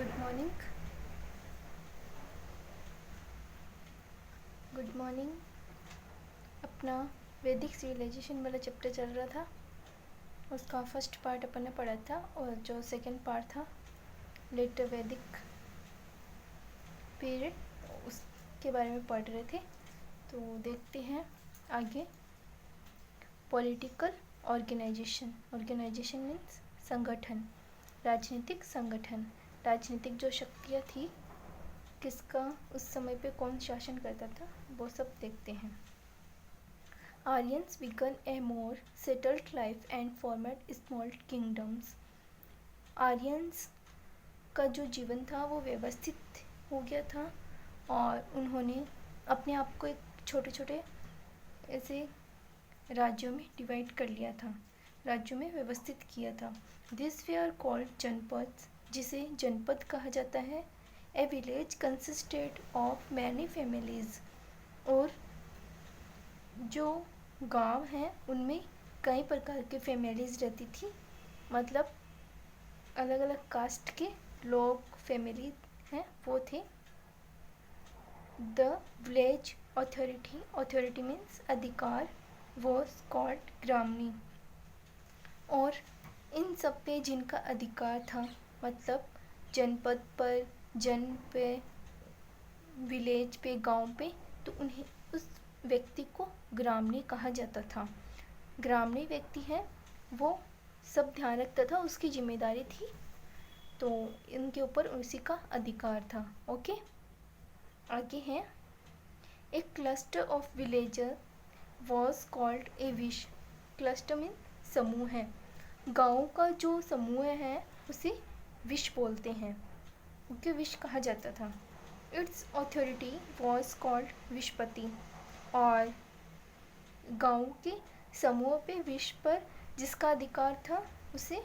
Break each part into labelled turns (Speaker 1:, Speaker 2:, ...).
Speaker 1: Good morning. Good morning. अपना वैदिक civilisation वाला चैप्टर चल रहा था, उसका फर्स्ट पार्ट अपन ने पढ़ा था और जो सेकंड पार्ट था लेटर वैदिक पीरियड उसके बारे में पढ़ रहे थे। तो देखते हैं आगे। Political organisation. ऑर्गेनाइजेशन मीन्स संगठन, राजनीतिक संगठन। राजनीतिक जो शक्तियाँ थी, किसका उस समय पे कौन शासन करता था, वो सब देखते हैं। Aryans began a more settled life and formed small kingdoms. Aryans का जो जीवन था वो व्यवस्थित हो गया था और उन्होंने अपने आप को एक छोटे छोटे ऐसे राज्यों में डिवाइड कर लिया था, राज्यों में व्यवस्थित किया था। दिस वे आर कॉल्ड जनपद, जिसे जनपद कहा जाता है। ए village consisted of many families, और जो गांव हैं उनमें कई प्रकार की फैमिलीज रहती थी, मतलब अलग अलग कास्ट के लोग फैमिली हैं वो थे। The village authority, authority means अधिकार, वॉज कॉल्ड ग्रामनी, और इन सब पे जिनका अधिकार था, मतलब जनपद पर, जन पे, विलेज पे, गांव पे, तो उन्हें उस व्यक्ति को ग्रामनी कहा जाता था। ग्रामनी व्यक्ति है वो सब ध्यान रखता था, उसकी जिम्मेदारी थी, तो इनके ऊपर उसी का अधिकार था। ओके, आगे है। ए cluster of villager was called a wish. Cluster mean समूह है, गाँव का जो समूह है उसे विश बोलते हैं, उनके विश कहा जाता था। इट्स अथॉरिटी वॉज कॉल्ड विशपति, और गाँव के समूह पे विश पर जिसका अधिकार था उसे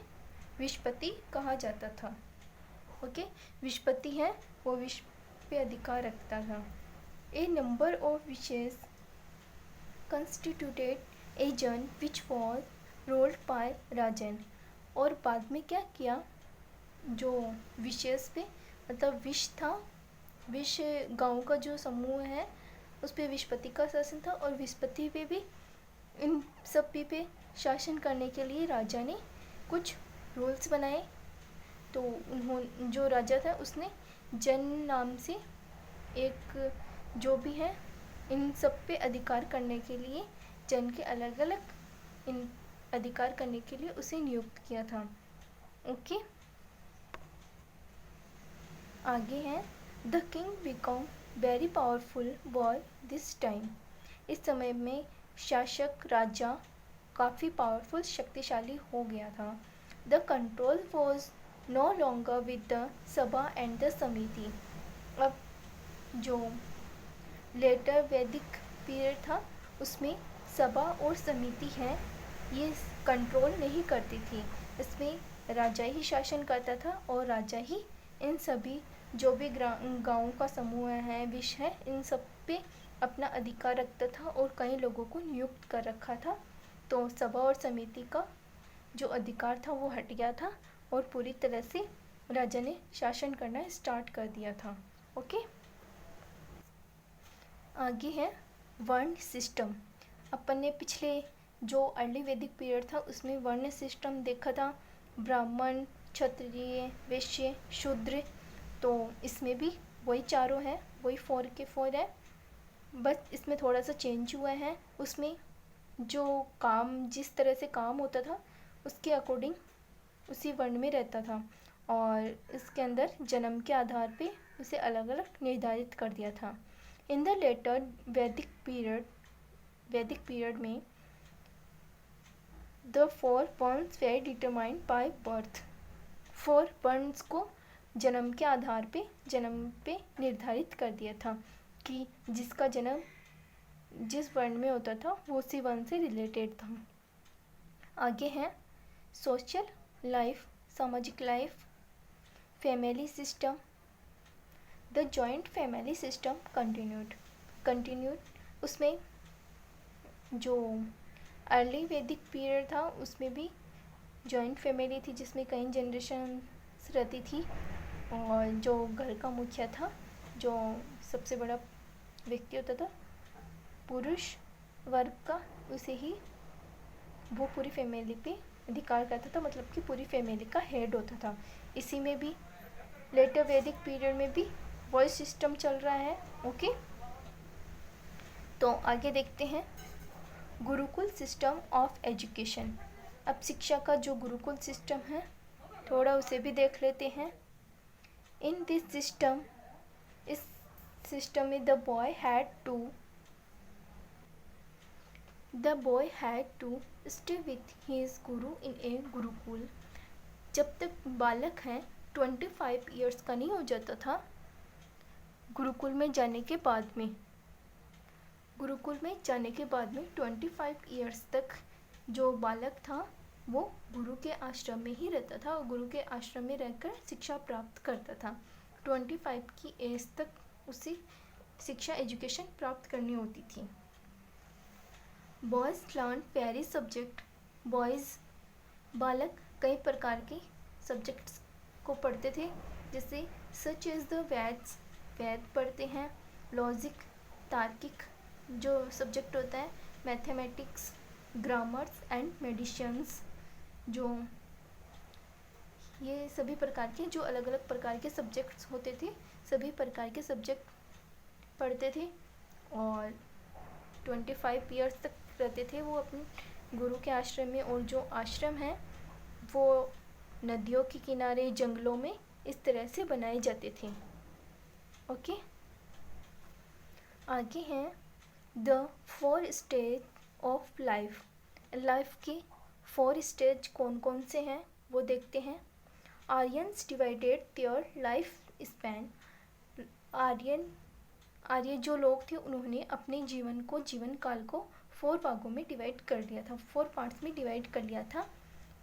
Speaker 1: विशपति कहा जाता था। ओके, विशपति है वो विश पे अधिकार रखता था। ए नंबर ऑफ विशेस कंस्टिट्यूटेड ए जन विच वॉज रोल्ड बाय राजन, और बाद में क्या किया, जो विशेष पे मतलब विश था, विश गांव का जो समूह है उस पे विशपति का शासन था, और विशपति पे भी इन सब पे शासन करने के लिए राजा ने कुछ रूल्स बनाए। तो उन्होंने, जो राजा था उसने जन नाम से एक जो भी है इन सब पे अधिकार करने के लिए, जन के अलग अलग इन अधिकार करने के लिए उसे नियुक्त किया था। ओके, आगे है। The king become very powerful by this time. इस समय में शासक राजा काफ़ी पावरफुल, शक्तिशाली हो गया था। The control was no longer with the sabha and the samiti. अब जो लेटर वैदिक पीरियड था उसमें सभा और समिति है ये कंट्रोल नहीं करती थी, इसमें राजा ही शासन करता था और राजा ही इन सभी जो भी गाँव का समूह है, विश है, इन सब पे अपना अधिकार रखता था और कई लोगों को नियुक्त कर रखा था। तो सभा और समिति का जो अधिकार था वो हट गया था और पूरी तरह से राजा ने शासन करना स्टार्ट कर दिया था। ओके, आगे है वर्ण सिस्टम। अपन ने पिछले जो अर्ली वैदिक पीरियड था उसमें वर्ण सिस्टम देखा था, ब्राह्मण, क्षत्रिय, वैश्य, शूद्र। तो इसमें भी वही चारों हैं, वही 4 के 4 है, बस इसमें थोड़ा सा चेंज हुआ है। उसमें जो काम, जिस तरह से काम होता था उसके अकॉर्डिंग उसी वर्ण में रहता था, और इसके अंदर जन्म के आधार पे उसे अलग अलग निर्धारित कर दिया था। In the later Vedic period में the 4 varnas were determined by birth. 4 varnas को जन्म के आधार पे, जन्म पे निर्धारित कर दिया था कि जिसका जन्म जिस वर्ण में होता था वो उसी वर्ण से रिलेटेड था। आगे है सोशल लाइफ, सामाजिक life, family system. The joint family system continued. उसमें जो अर्ली वैदिक पीरियड था उसमें भी जॉइंट फैमिली थी जिसमें कई जनरेशन रहती थी, और जो घर का मुखिया था, जो सबसे बड़ा व्यक्ति होता था पुरुष वर्ग का, उसे ही वो पूरी फैमिली पे अधिकार करता था, मतलब कि पूरी फैमिली का हेड होता था। इसी में भी लेटर वैदिक पीरियड में भी वॉइस सिस्टम चल रहा है। ओके, तो आगे देखते हैं गुरुकुल सिस्टम ऑफ एजुकेशन। अब शिक्षा का जो गुरुकुल सिस्टम है थोड़ा उसे भी देख लेते हैं। इन दिस सिस्टम, इस सिस्टम में the boy had to stay with his guru in ए गुरुकुल। जब तक बालक है 25 ईयर्स का नहीं हो जाता था, गुरुकुल में जाने के बाद में 25 ईयर्स तक जो बालक था वो गुरु के आश्रम में ही रहता था और गुरु के आश्रम में रहकर शिक्षा प्राप्त करता था। 25 की एज तक उसे शिक्षा एजुकेशन प्राप्त करनी होती थी। Boys learn various subject. बालक कई प्रकार के सब्जेक्ट्स को पढ़ते थे, जैसे सच एज द वेद पढ़ते हैं, लॉजिक तार्किक जो सब्जेक्ट होता है, मैथमेटिक्स, ग्रामर्स एंड मेडिसिन्स, जो ये सभी प्रकार के जो अलग अलग प्रकार के सब्जेक्ट्स होते थे, सभी प्रकार के सब्जेक्ट पढ़ते थे। और 25 ईयर्स तक रहते थे वो अपने गुरु के आश्रम में। और जो आश्रम है वो नदियों के किनारे, जंगलों में इस तरह से बनाए जाते थे। ओके, आगे हैं द 4 स्टेज ऑफ लाइफ के 4 स्टेज कौन कौन से हैं वो देखते हैं। Aryans divided their life span. Arya जो लोग थे उन्होंने अपने जीवन काल को 4 भागों में डिवाइड कर लिया था, 4 पार्ट्स में डिवाइड कर लिया था।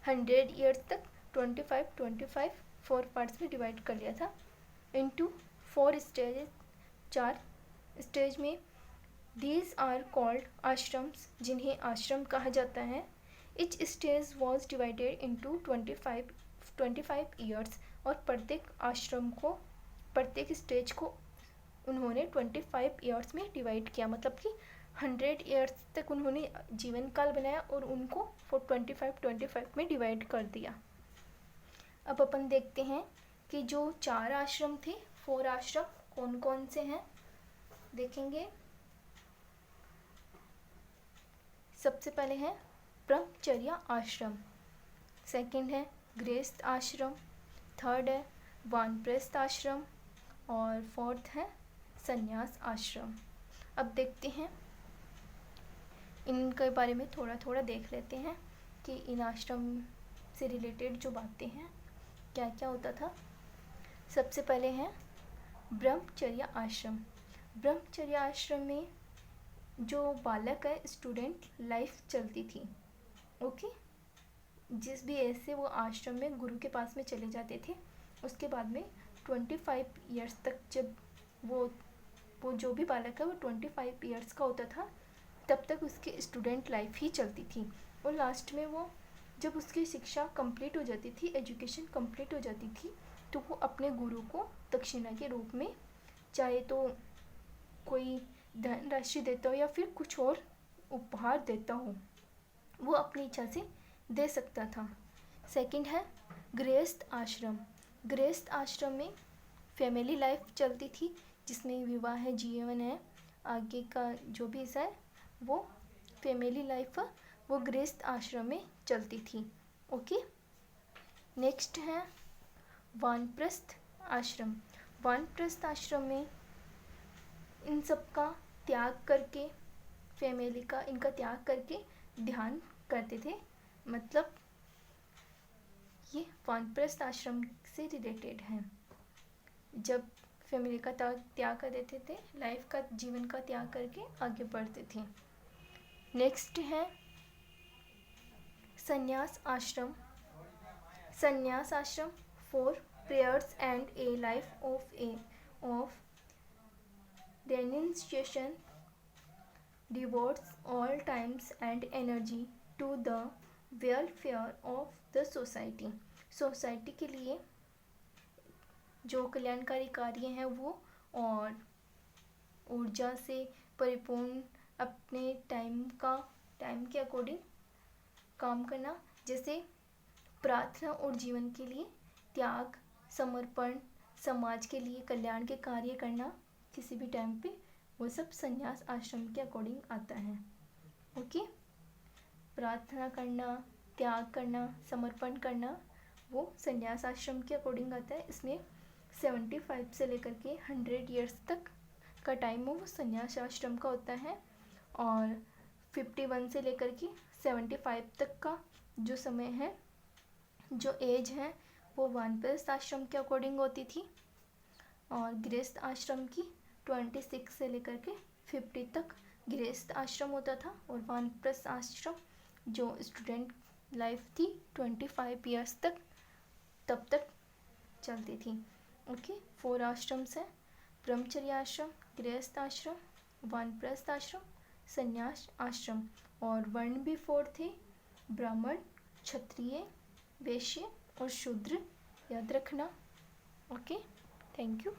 Speaker 1: 100 ईयर्स तक 25 4 पार्ट्स में डिवाइड कर लिया था इनटू 4 स्टेजेस, 4 स्टेज में। दीज आर कॉल्ड आश्रम्स, जिन्हें आश्रम कहा जाता है। Etch stage was divided into 25 years. और प्रत्येक स्टेज को उन्होंने 25 ईयर्स में डिवाइड किया, मतलब कि 100 ईयर्स तक उन्होंने जीवन काल बनाया और उनको 25 में डिवाइड कर दिया। अब अपन देखते हैं कि जो 4 आश्रम थे, 4 आश्रम कौन कौन से हैं देखेंगे। सबसे पहले है ब्रह्मचर्य आश्रम, सेकंड है गृहस्थ आश्रम, थर्ड है वानप्रस्थ आश्रम और फोर्थ है संन्यास आश्रम। अब देखते हैं इनके बारे में, थोड़ा थोड़ा देख लेते हैं कि इन आश्रम से रिलेटेड जो बातें हैं क्या क्या होता था। सबसे पहले है ब्रह्मचर्य आश्रम। ब्रह्मचर्य आश्रम में जो बालक है, स्टूडेंट लाइफ चलती थी। ओके, जिस भी एज से वो आश्रम में गुरु के पास में चले जाते थे, उसके बाद में 25 ईयर्स तक जब वो जो भी बालक है वो 25 ईयर्स का होता था, तब तक उसकी स्टूडेंट लाइफ ही चलती थी। और लास्ट में वो जब उसकी शिक्षा कंप्लीट हो जाती थी, एजुकेशन कंप्लीट हो जाती थी, तो वो अपने गुरु को दक्षिणा के रूप में, चाहे तो कोई धन राशि देता हो या फिर कुछ और उपहार देता हो, वो अपनी इच्छा से दे सकता था। सेकंड है गृहस्थ आश्रम। गृहस्थ आश्रम में फैमिली लाइफ चलती थी, जिसमें विवाह जीवन है, आगे का जो भी हिस्सा है वो फैमिली लाइफ वो गृहस्थ आश्रम में चलती थी। ओके, नेक्स्ट है वानप्रस्थ आश्रम। वानप्रस्थ आश्रम में इन सब का त्याग करके, फैमिली का इनका त्याग करके ध्यान करते थे, मतलब ये वानप्रस्थ आश्रम से रिलेटेड है। जब फैमिली का त्याग कर देते थे, लाइफ का, जीवन का त्याग करके आगे बढ़ते थे। नेक्स्ट है संन्यास आश्रम। संन्यास आश्रम for prayers and A life of renunciation devotes all times and energy to the welfare of the society। Society के लिए जो कल्याणकारी कार्य हैं वो, और ऊर्जा से परिपूर्ण अपने टाइम के अकॉर्डिंग काम करना, जैसे प्रार्थना और जीवन के लिए त्याग, समर्पण, समाज के लिए कल्याण के कार्य करना किसी भी टाइम पे, वो सब संन्यास आश्रम के अकॉर्डिंग आता है। ओके, प्रार्थना करना, त्याग करना, समर्पण करना, वो संन्यास आश्रम के अकॉर्डिंग आता है। इसमें 75 से लेकर के 100 ईयर्स तक का टाइम वो संन्यास आश्रम का होता है, और 51 से लेकर के 75 तक का जो समय है, जो एज है, वो वानप्रस्थ आश्रम के अकॉर्डिंग होती थी, और गृहस्थ आश्रम की 26 से लेकर के 50 तक गृहस्थ आश्रम होता था, और वानप्रस्थ आश्रम जो स्टूडेंट लाइफ थी 25 ईयर्स तक, तब तक चलती थी। ओके, 4 आश्रम्स हैं, ब्रह्मचर्य आश्रम, गृहस्थ आश्रम, वानप्रस्थ आश्रम, संन्यास आश्रम, और वर्ण भी 4 थे, ब्राह्मण, क्षत्रिय, वैश्य और शूद्र, याद रखना। Okay, thank you.